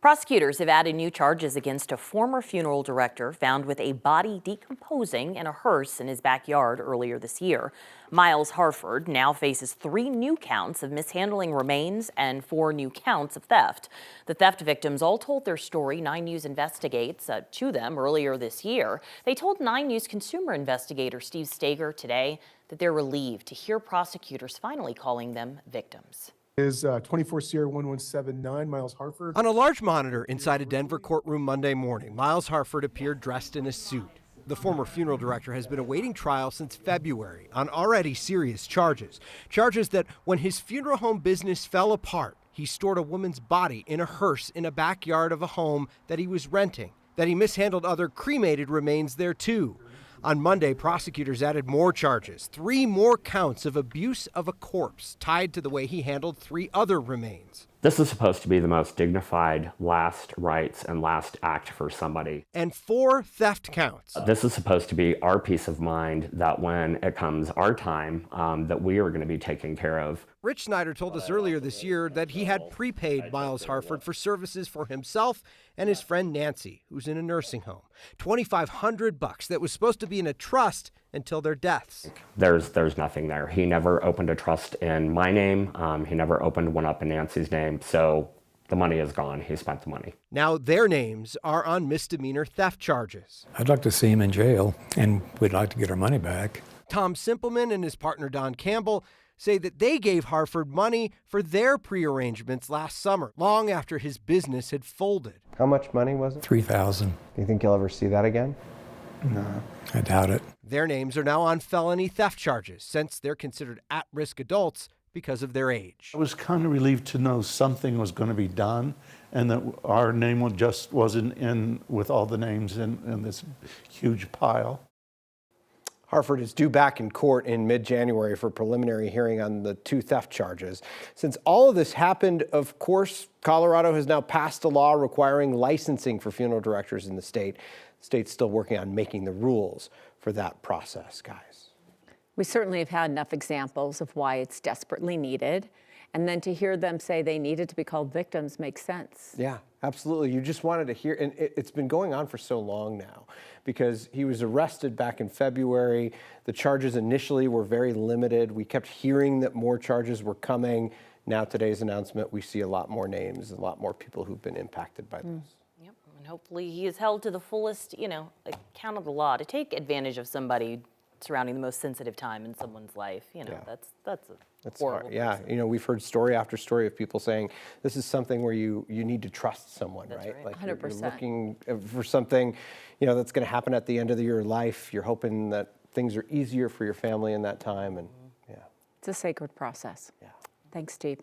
Prosecutors have added new charges against a former funeral director found with a body decomposing in a hearse in his backyard earlier this year. Miles Harford now faces 3 new counts of mishandling remains and 4 new counts of theft. The theft victims all told their story 9 News investigates to them earlier this year. They told 9 News consumer investigator Steve Steger today that they're relieved to hear prosecutors finally calling them victims. Is 24 Sierra 1179, Miles Harford. On a large monitor inside a Denver courtroom Monday morning, Miles Harford appeared dressed in a suit. The former funeral director has been awaiting trial since February on already serious charges. Charges that when his funeral home business fell apart, he stored a woman's body in a hearse in a backyard of a home that he was renting, that he mishandled other cremated remains there too. On Monday, prosecutors added more charges, 3 more counts of abuse of a corpse tied to the way he handled 3 other remains. This is supposed to be the most dignified last rites and last act for somebody. And 4 theft counts. This is supposed to be our peace of mind that when it comes our time, that we are going to be taken care of. Rich Snyder told us earlier this year that he had prepaid Miles Harford for services for himself and his friend Nancy, who's in a nursing home. $2,500 that was supposed to be in a trust until their deaths. There's nothing there. He never opened a trust in my name. He never opened one up in Nancy's name. So the money is gone. He spent the money. Now their names are on misdemeanor theft charges. I'd like to see him in jail, and we'd like to get our money back. Tom Simpleman and his partner Don Campbell say that they gave Harford money for their prearrangements last summer, long after his business had folded. How much money was it? $3,000. Do you think you'll ever see that again? No, I doubt it. Their names are now on felony theft charges, since they're considered at-risk adults because of their age. I was kind of relieved to know something was going to be done and that our name just wasn't in with all the names in this huge pile. Harford is due back in court in mid-January for a preliminary hearing on the 2 theft charges. Since all of this happened, of course, Colorado has now passed a law requiring licensing for funeral directors in the state. The state's still working on making the rules for that process, guys. We certainly have had enough examples of why it's desperately needed. And then to hear them say they needed to be called victims makes sense. Yeah, absolutely. You just wanted to hear, and it's been going on for so long now because he was arrested back in February. The charges initially were very limited. We kept hearing that more charges were coming. Now today's announcement, we see a lot more names, a lot more people who've been impacted by this. Yep, and hopefully he is held to the fullest, account of the law to take advantage of somebody surrounding the most sensitive time in someone's life. Yeah. That's horrible. Hard. Yeah, we've heard story after story of people saying this is something where you need to trust someone, That's right? Like 100%. you're looking for something, that's going to happen at the end of your life. You're hoping that things are easier for your family in that time, and yeah, It's a sacred process. yeah. Thanks, Steve.